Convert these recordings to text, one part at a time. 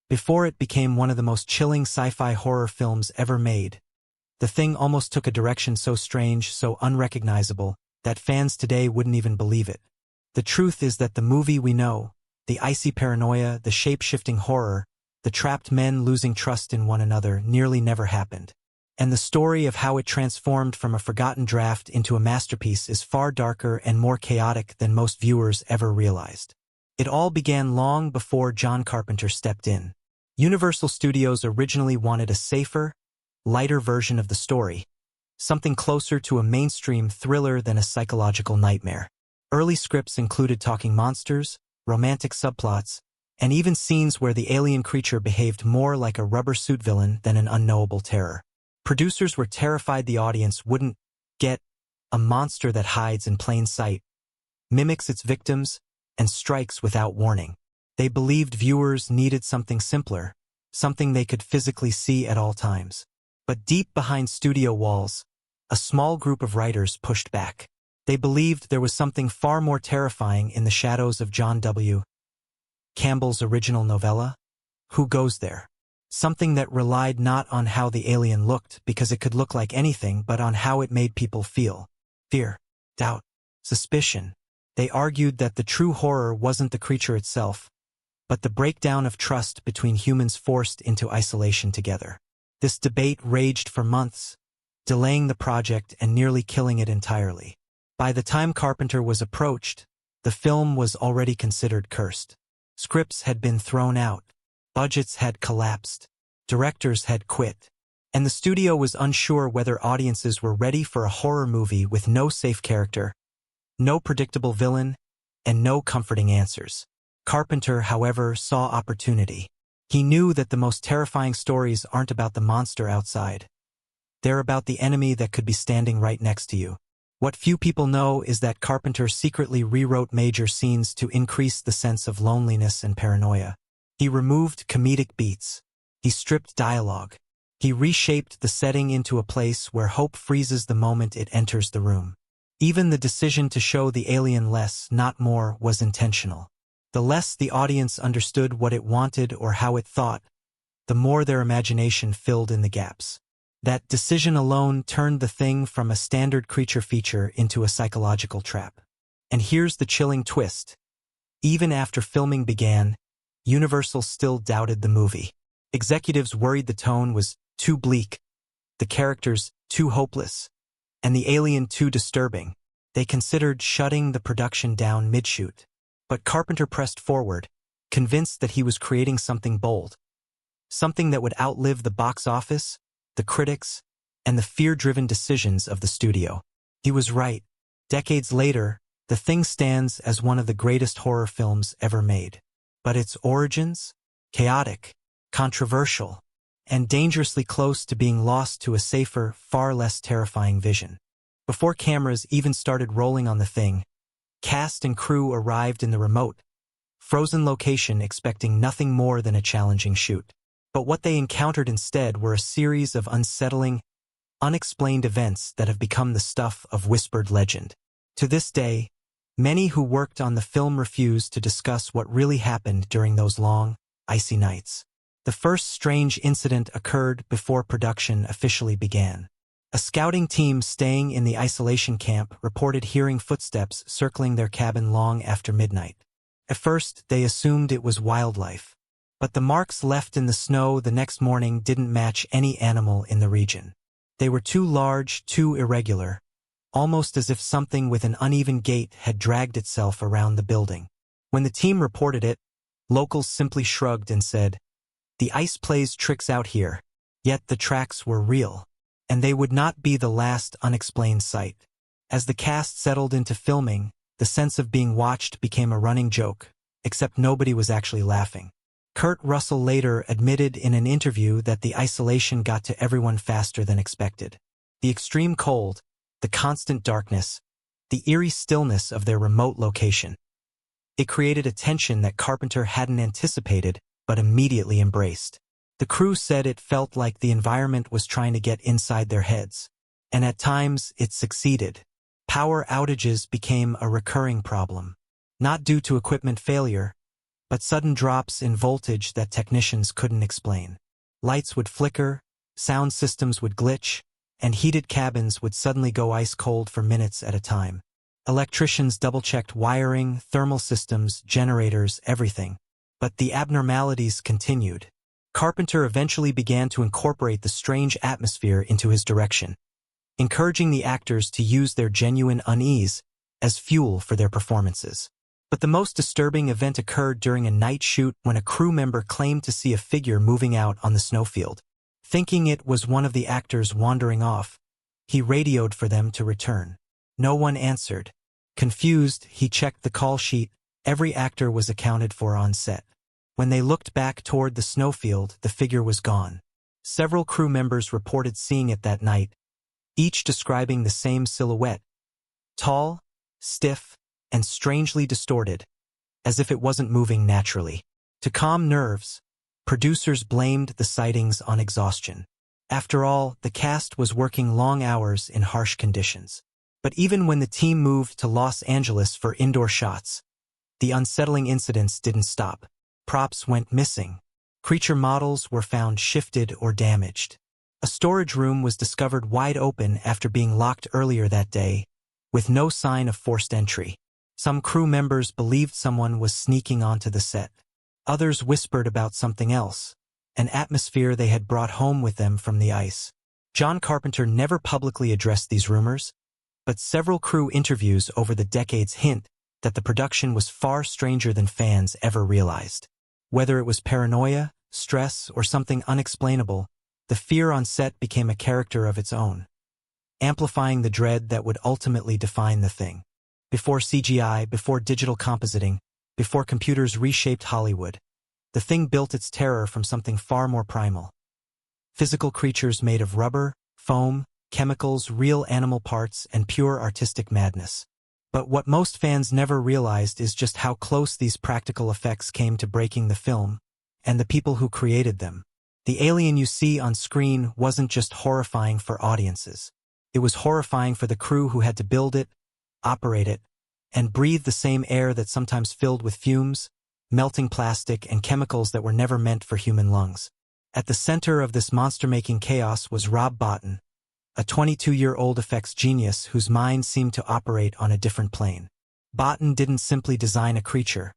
Before it became one of the most chilling sci-fi horror films ever made, The Thing almost took a direction so strange, so unrecognizable, that fans today wouldn't even believe it. The truth is that the movie we know, the icy paranoia, the shape-shifting horror, the trapped men losing trust in one another, nearly never happened. And the story of how it transformed from a forgotten draft into a masterpiece is far darker and more chaotic than most viewers ever realized. It all began long before John Carpenter stepped in. Universal Studios originally wanted a safer, lighter version of the story, something closer to a mainstream thriller than a psychological nightmare. Early scripts included talking monsters, romantic subplots, and even scenes where the alien creature behaved more like a rubber suit villain than an unknowable terror. Producers were terrified the audience wouldn't get a monster that hides in plain sight, mimics its victims, and strikes without warning. They believed viewers needed something simpler, something they could physically see at all times. But deep behind studio walls, a small group of writers pushed back. They believed there was something far more terrifying in the shadows of John W. Campbell's original novella, Who Goes There? Something that relied not on how the alien looked, because it could look like anything, but on how it made people feel. Fear, doubt, suspicion. They argued that the true horror wasn't the creature itself, but the breakdown of trust between humans forced into isolation together. This debate raged for months, delaying the project and nearly killing it entirely. By the time Carpenter was approached, the film was already considered cursed. Scripts had been thrown out, budgets had collapsed, directors had quit, and the studio was unsure whether audiences were ready for a horror movie with no safe character, no predictable villain, and no comforting answers. Carpenter, however, saw opportunity. He knew that the most terrifying stories aren't about the monster outside. They're about the enemy that could be standing right next to you. What few people know is that Carpenter secretly rewrote major scenes to increase the sense of loneliness and paranoia. He removed comedic beats. He stripped dialogue. He reshaped the setting into a place where hope freezes the moment it enters the room. Even the decision to show the alien less, not more, was intentional. The less the audience understood what it wanted or how it thought, the more their imagination filled in the gaps. That decision alone turned The Thing from a standard creature feature into a psychological trap. And here's the chilling twist. Even after filming began, Universal still doubted the movie. Executives worried the tone was too bleak, the characters too hopeless, and the alien too disturbing. They considered shutting the production down mid-shoot. But Carpenter pressed forward, convinced that he was creating something bold, something that would outlive the box office, the critics, and the fear-driven decisions of the studio. He was right. Decades later, The Thing stands as one of the greatest horror films ever made. But its origins? Chaotic, controversial, and dangerously close to being lost to a safer, far less terrifying vision. Before cameras even started rolling on The Thing, cast and crew arrived in the remote, frozen location expecting nothing more than a challenging shoot. But what they encountered instead were a series of unsettling, unexplained events that have become the stuff of whispered legend. To this day, many who worked on the film refuse to discuss what really happened during those long, icy nights. The first strange incident occurred before production officially began. A scouting team staying in the isolation camp reported hearing footsteps circling their cabin long after midnight. At first, they assumed it was wildlife. But the marks left in the snow the next morning didn't match any animal in the region. They were too large, too irregular, almost as if something with an uneven gait had dragged itself around the building. When the team reported it, locals simply shrugged and said, "The ice plays tricks out here." Yet the tracks were real, and they would not be the last unexplained sight. As the cast settled into filming, the sense of being watched became a running joke, except nobody was actually laughing. Kurt Russell later admitted in an interview that the isolation got to everyone faster than expected. The extreme cold, the constant darkness, the eerie stillness of their remote location. It created a tension that Carpenter hadn't anticipated, but immediately embraced. The crew said it felt like the environment was trying to get inside their heads, and at times it succeeded. Power outages became a recurring problem, not due to equipment failure, but sudden drops in voltage that technicians couldn't explain. Lights would flicker, sound systems would glitch, and heated cabins would suddenly go ice cold for minutes at a time. Electricians double-checked wiring, thermal systems, generators, everything. But the abnormalities continued. Carpenter eventually began to incorporate the strange atmosphere into his direction, encouraging the actors to use their genuine unease as fuel for their performances. But the most disturbing event occurred during a night shoot when a crew member claimed to see a figure moving out on the snowfield. Thinking it was one of the actors wandering off, he radioed for them to return. No one answered. Confused, he checked the call sheet. Every actor was accounted for on set. When they looked back toward the snowfield, the figure was gone. Several crew members reported seeing it that night, each describing the same silhouette: tall, stiff, and strangely distorted, as if it wasn't moving naturally. To calm nerves, producers blamed the sightings on exhaustion. After all, the cast was working long hours in harsh conditions. But even when the team moved to Los Angeles for indoor shots, the unsettling incidents didn't stop. Props went missing. Creature models were found shifted or damaged. A storage room was discovered wide open after being locked earlier that day, with no sign of forced entry. Some crew members believed someone was sneaking onto the set. Others whispered about something else, an atmosphere they had brought home with them from the ice. John Carpenter never publicly addressed these rumors, but several crew interviews over the decades hint that the production was far stranger than fans ever realized. Whether it was paranoia, stress, or something unexplainable, the fear on set became a character of its own, amplifying the dread that would ultimately define the thing. Before CGI, before digital compositing, before computers reshaped Hollywood, the thing built its terror from something far more primal. Physical creatures made of rubber, foam, chemicals, real animal parts, and pure artistic madness. But what most fans never realized is just how close these practical effects came to breaking the film, and the people who created them. The alien you see on screen wasn't just horrifying for audiences. It was horrifying for the crew who had to build it, operate it, and breathe the same air that sometimes filled with fumes, melting plastic, and chemicals that were never meant for human lungs. At the center of this monster-making chaos was Rob Bottin, a 22-year-old effects genius whose mind seemed to operate on a different plane. Bottin didn't simply design a creature.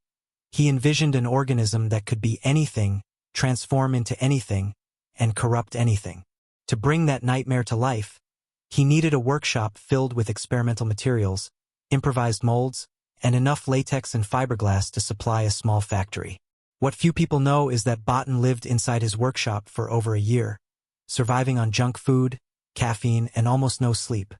He envisioned an organism that could be anything, transform into anything, and corrupt anything. To bring that nightmare to life, he needed a workshop filled with experimental materials, improvised molds, and enough latex and fiberglass to supply a small factory. What few people know is that Bottin lived inside his workshop for over a year, surviving on junk food, caffeine, and almost no sleep.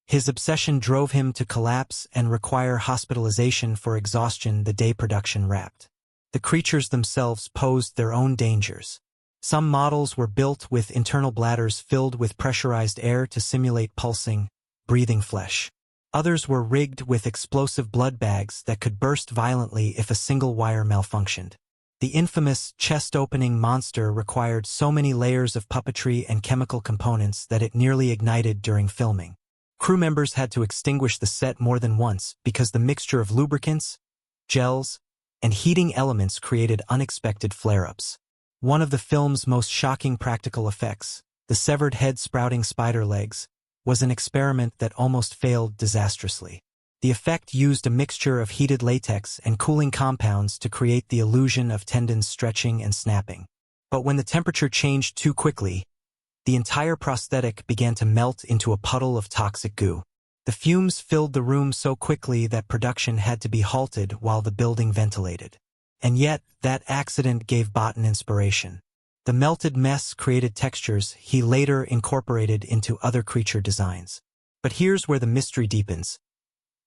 His obsession drove him to collapse and require hospitalization for exhaustion the day production wrapped. The creatures themselves posed their own dangers. Some models were built with internal bladders filled with pressurized air to simulate pulsing, breathing flesh. Others were rigged with explosive blood bags that could burst violently if a single wire malfunctioned. The infamous chest-opening monster required so many layers of puppetry and chemical components that it nearly ignited during filming. Crew members had to extinguish the set more than once because the mixture of lubricants, gels, and heating elements created unexpected flare-ups. One of the film's most shocking practical effects, the severed head sprouting spider legs, was an experiment that almost failed disastrously. The effect used a mixture of heated latex and cooling compounds to create the illusion of tendons stretching and snapping. But when the temperature changed too quickly, the entire prosthetic began to melt into a puddle of toxic goo. The fumes filled the room so quickly that production had to be halted while the building ventilated. And yet, that accident gave Bottin inspiration. The melted mess created textures he later incorporated into other creature designs. But here's where the mystery deepens.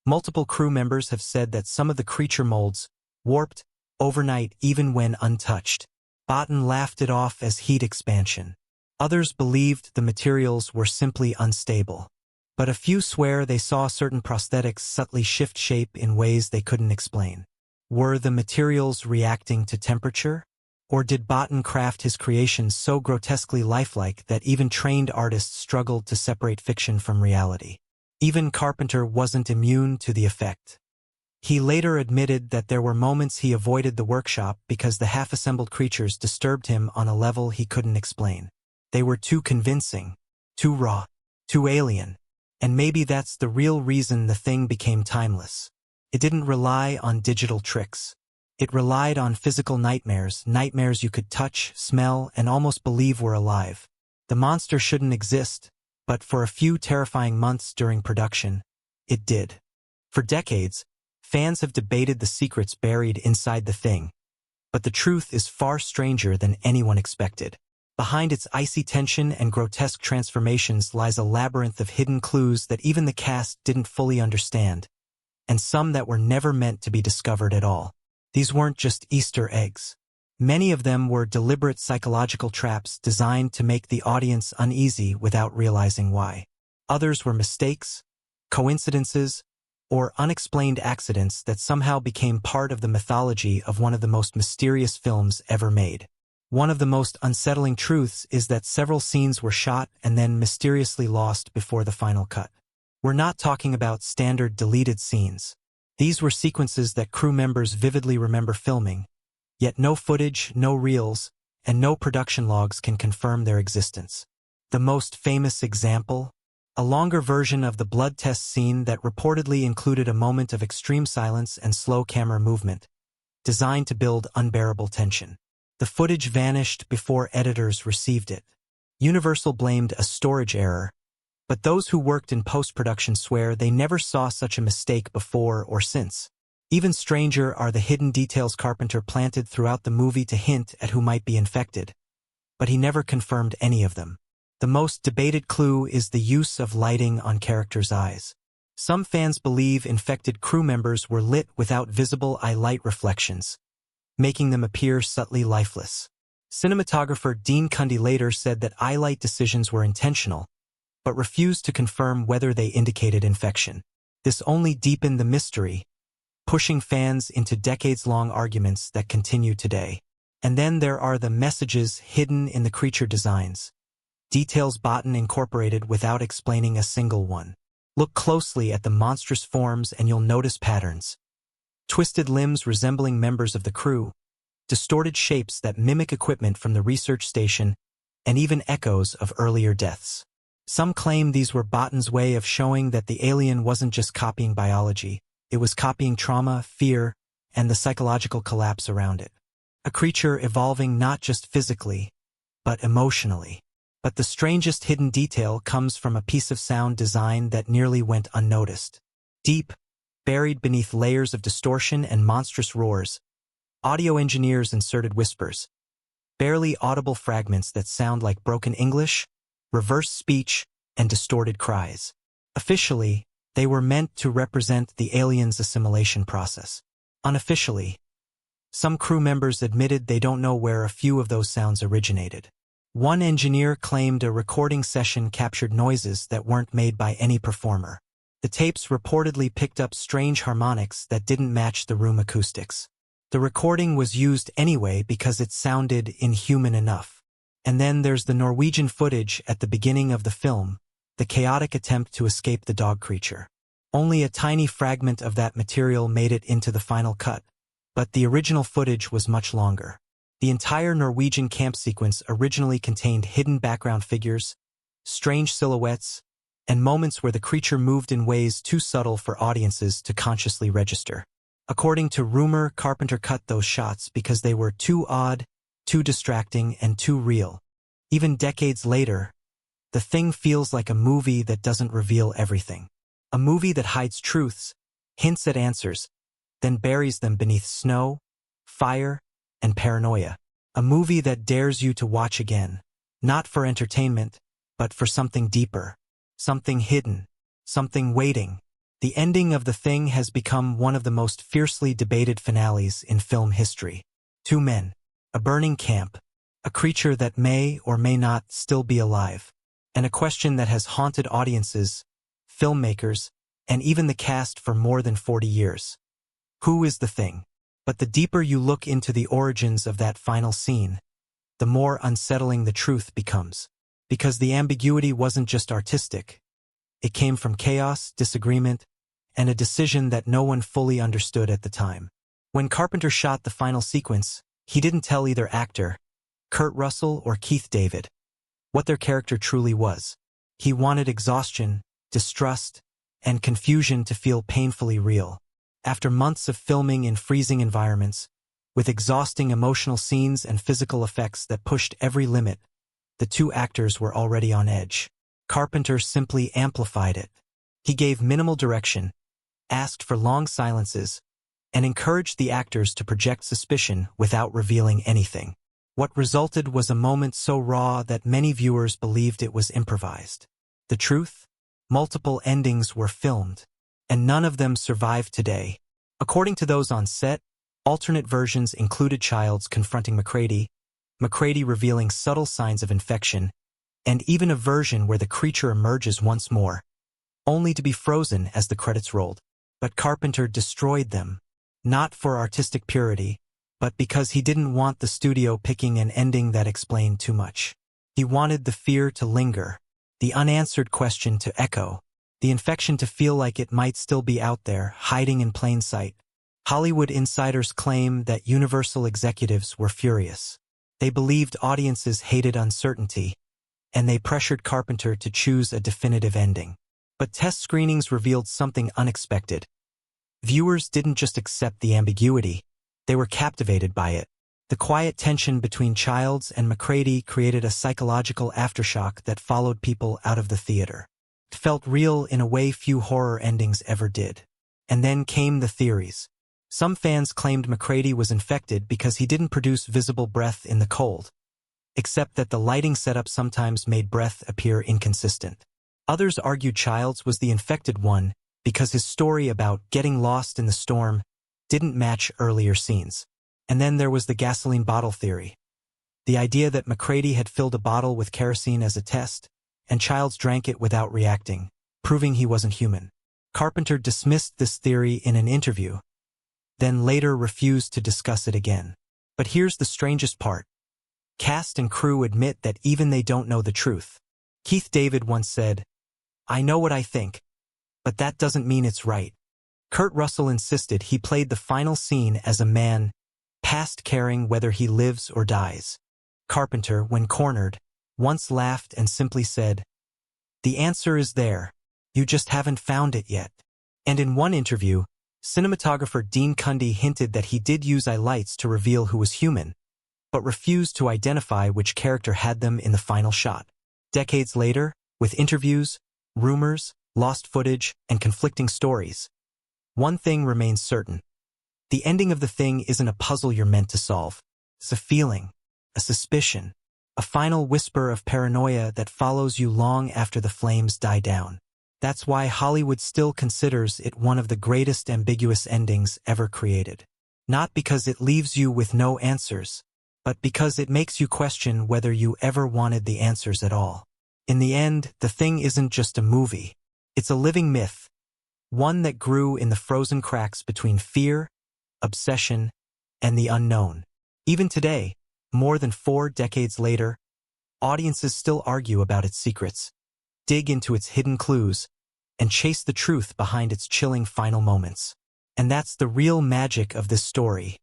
Multiple crew members have said that some of the creature molds warped overnight even when untouched. Bottin laughed it off as heat expansion. Others believed the materials were simply unstable. But a few swear they saw certain prosthetics subtly shift shape in ways they couldn't explain. Were the materials reacting to temperature? Or did Bottin craft his creations so grotesquely lifelike that even trained artists struggled to separate fiction from reality? Even Carpenter wasn't immune to the effect. He later admitted that there were moments he avoided the workshop because the half-assembled creatures disturbed him on a level he couldn't explain. They were too convincing, too raw, too alien, and maybe that's the real reason the thing became timeless. It didn't rely on digital tricks. It relied on physical nightmares, nightmares you could touch, smell, and almost believe were alive. The monster shouldn't exist, but for a few terrifying months during production, it did. For decades, fans have debated the secrets buried inside the thing, but the truth is far stranger than anyone expected. Behind its icy tension and grotesque transformations lies a labyrinth of hidden clues that even the cast didn't fully understand, and some that were never meant to be discovered at all. These weren't just Easter eggs. Many of them were deliberate psychological traps designed to make the audience uneasy without realizing why. Others were mistakes, coincidences, or unexplained accidents that somehow became part of the mythology of one of the most mysterious films ever made. One of the most unsettling truths is that several scenes were shot and then mysteriously lost before the final cut. We're not talking about standard deleted scenes. These were sequences that crew members vividly remember filming, yet no footage, no reels, and no production logs can confirm their existence. The most famous example? A longer version of the blood test scene that reportedly included a moment of extreme silence and slow camera movement, designed to build unbearable tension. The footage vanished before editors received it. Universal blamed a storage error, but those who worked in post-production swear they never saw such a mistake before or since. Even stranger are the hidden details Carpenter planted throughout the movie to hint at who might be infected, but he never confirmed any of them. The most debated clue is the use of lighting on characters' eyes. Some fans believe infected crew members were lit without visible eye light reflections, making them appear subtly lifeless. Cinematographer Dean Cundy later said that eye light decisions were intentional, but refused to confirm whether they indicated infection. This only deepened the mystery, pushing fans into decades-long arguments that continue today. And then there are the messages hidden in the creature designs. Details Botan incorporated without explaining a single one. Look closely at the monstrous forms and you'll notice patterns. Twisted limbs resembling members of the crew, distorted shapes that mimic equipment from the research station, and even echoes of earlier deaths. Some claim these were Botan's way of showing that the alien wasn't just copying biology, it was copying trauma, fear, and the psychological collapse around it. A creature evolving not just physically, but emotionally. But the strangest hidden detail comes from a piece of sound design that nearly went unnoticed. Deep, buried beneath layers of distortion and monstrous roars, audio engineers inserted whispers, barely audible fragments that sound like broken English, reverse speech, and distorted cries. Officially, they were meant to represent the aliens' assimilation process. Unofficially, some crew members admitted they don't know where a few of those sounds originated. One engineer claimed a recording session captured noises that weren't made by any performer. The tapes reportedly picked up strange harmonics that didn't match the room acoustics. The recording was used anyway because it sounded inhuman enough. And then there's the Norwegian footage at the beginning of the film, the chaotic attempt to escape the dog creature. Only a tiny fragment of that material made it into the final cut, but the original footage was much longer. The entire Norwegian camp sequence originally contained hidden background figures, strange silhouettes, and moments where the creature moved in ways too subtle for audiences to consciously register. According to rumor, Carpenter cut those shots because they were too odd, too distracting, and too real. Even decades later, the thing feels like a movie that doesn't reveal everything. A movie that hides truths, hints at answers, then buries them beneath snow, fire, and paranoia. A movie that dares you to watch again, not for entertainment, but for something deeper, something hidden, something waiting. The ending of The Thing has become one of the most fiercely debated finales in film history. Two men, a burning camp, a creature that may or may not still be alive, and a question that has haunted audiences, filmmakers, and even the cast for more than 40 years. Who is the thing? But the deeper you look into the origins of that final scene, the more unsettling the truth becomes. Because the ambiguity wasn't just artistic. It came from chaos, disagreement, and a decision that no one fully understood at the time. When Carpenter shot the final sequence, he didn't tell either actor, Kurt Russell or Keith David, what their character truly was. He wanted exhaustion, distrust, and confusion to feel painfully real. After months of filming in freezing environments, with exhausting emotional scenes and physical effects that pushed every limit, the two actors were already on edge. Carpenter simply amplified it. He gave minimal direction, asked for long silences, and encouraged the actors to project suspicion without revealing anything. What resulted was a moment so raw that many viewers believed it was improvised. The truth? Multiple endings were filmed, and none of them survive today. According to those on set, alternate versions included Childs confronting MacReady, MacReady revealing subtle signs of infection, and even a version where the creature emerges once more, only to be frozen as the credits rolled. But Carpenter destroyed them, not for artistic purity, but because he didn't want the studio picking an ending that explained too much. He wanted the fear to linger, the unanswered question to echo, the infection to feel like it might still be out there, hiding in plain sight. Hollywood insiders claim that Universal executives were furious. They believed audiences hated uncertainty, and they pressured Carpenter to choose a definitive ending. But test screenings revealed something unexpected. Viewers didn't just accept the ambiguity, they were captivated by it. The quiet tension between Childs and MacReady created a psychological aftershock that followed people out of the theater. It felt real in a way few horror endings ever did. And then came the theories. Some fans claimed MacReady was infected because he didn't produce visible breath in the cold, except that the lighting setup sometimes made breath appear inconsistent. Others argued Childs was the infected one because his story about getting lost in the storm didn't match earlier scenes. And then there was the gasoline bottle theory. The idea that MacReady had filled a bottle with kerosene as a test, and Childs drank it without reacting, proving he wasn't human. Carpenter dismissed this theory in an interview, then later refused to discuss it again. But here's the strangest part. Cast and crew admit that even they don't know the truth. Keith David once said, "I know what I think, but that doesn't mean it's right." Kurt Russell insisted he played the final scene as a man, past caring whether he lives or dies. Carpenter, when cornered, once laughed and simply said, "The answer is there. You just haven't found it yet." And in one interview, cinematographer Dean Cundey hinted that he did use eye lights to reveal who was human, but refused to identify which character had them in the final shot. Decades later, with interviews, rumors, lost footage, and conflicting stories, one thing remains certain. The ending of The Thing isn't a puzzle you're meant to solve. It's a feeling, a suspicion, a final whisper of paranoia that follows you long after the flames die down. That's why Hollywood still considers it one of the greatest ambiguous endings ever created. Not because it leaves you with no answers, but because it makes you question whether you ever wanted the answers at all. In the end, The Thing isn't just a movie. It's a living myth, one that grew in the frozen cracks between fear, obsession, and the unknown. Even today, more than 4 decades later, audiences still argue about its secrets, dig into its hidden clues, and chase the truth behind its chilling final moments. And that's the real magic of this story.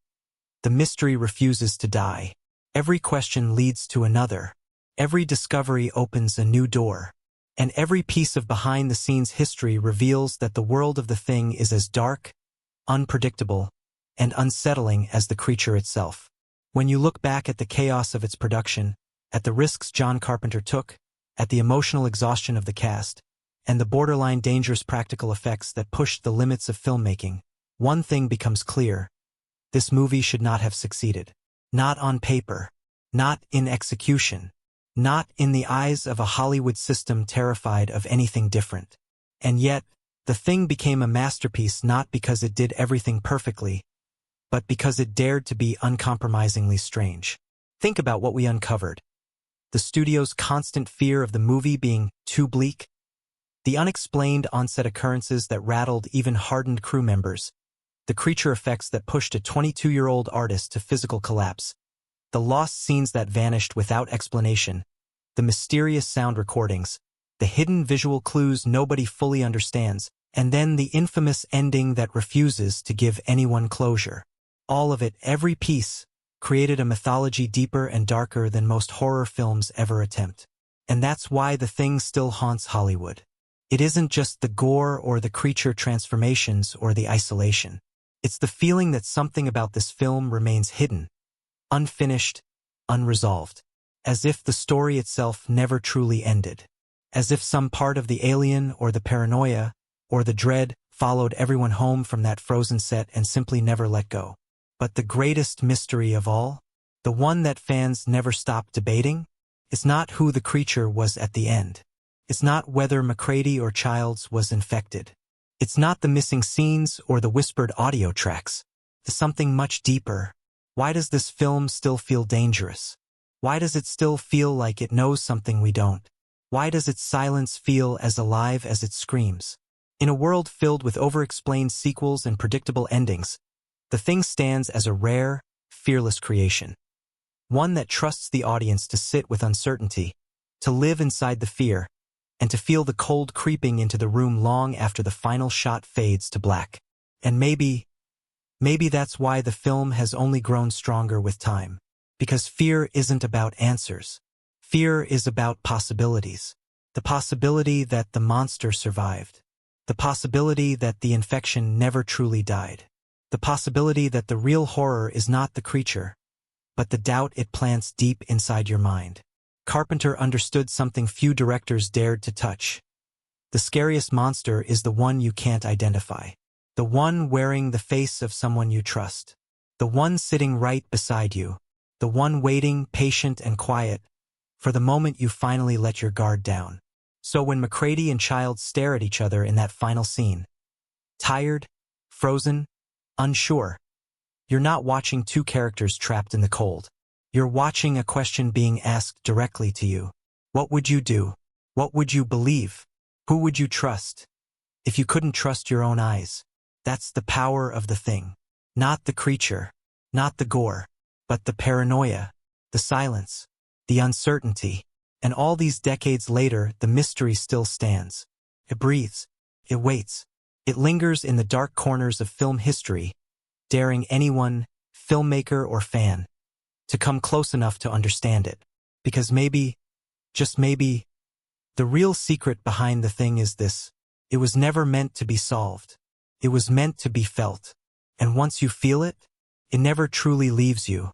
The mystery refuses to die. Every question leads to another. Every discovery opens a new door. And every piece of behind-the-scenes history reveals that the world of The Thing is as dark, unpredictable, and unsettling as the creature itself. When you look back at the chaos of its production, at the risks John Carpenter took, at the emotional exhaustion of the cast, and the borderline dangerous practical effects that pushed the limits of filmmaking, one thing becomes clear. This movie should not have succeeded. Not on paper. Not in execution. Not in the eyes of a Hollywood system terrified of anything different. And yet, The Thing became a masterpiece not because it did everything perfectly, but because it dared to be uncompromisingly strange. Think about what we uncovered. The studio's constant fear of the movie being too bleak, the unexplained on-set occurrences that rattled even hardened crew members, the creature effects that pushed a 22-year-old artist to physical collapse, the lost scenes that vanished without explanation, the mysterious sound recordings, the hidden visual clues nobody fully understands, And then the infamous ending that refuses to give anyone closure. All of it, every piece, created a mythology deeper and darker than most horror films ever attempt. And that's why The Thing still haunts Hollywood. It isn't just the gore or the creature transformations or the isolation. It's the feeling that something about this film remains hidden, unfinished, unresolved. As if the story itself never truly ended. As if some part of the alien or the paranoia or the dread followed everyone home from that frozen set and simply never let go. But the greatest mystery of all, the one that fans never stop debating, is not who the creature was at the end. It's not whether McCready or Childs was infected. It's not the missing scenes or the whispered audio tracks. It's something much deeper. Why does this film still feel dangerous? Why does it still feel like it knows something we don't? Why does its silence feel as alive as it screams? In a world filled with over-explained sequels and predictable endings, The Thing stands as a rare, fearless creation. One that trusts the audience to sit with uncertainty, to live inside the fear, and to feel the cold creeping into the room long after the final shot fades to black. And maybe that's why the film has only grown stronger with time. Because fear isn't about answers. Fear is about possibilities. The possibility that the monster survived. The possibility that the infection never truly died. The possibility that the real horror is not the creature, but the doubt it plants deep inside your mind. Carpenter understood something few directors dared to touch. The scariest monster is the one you can't identify. The one wearing the face of someone you trust. The one sitting right beside you. The one waiting, patient and quiet, for the moment you finally let your guard down. So when McCready and Childs stare at each other in that final scene, tired, frozen, unsure, you're not watching two characters trapped in the cold. You're watching a question being asked directly to you. What would you do? What would you believe? Who would you trust? If you couldn't trust your own eyes. That's the power of The Thing. Not the creature, not the gore, but the paranoia, the silence, the uncertainty. And all these decades later, the mystery still stands. It breathes. It waits. It lingers in the dark corners of film history, daring anyone, filmmaker or fan, to come close enough to understand it. Because maybe, just maybe, the real secret behind The Thing is this. It was never meant to be solved. It was meant to be felt. And once you feel it, it never truly leaves you.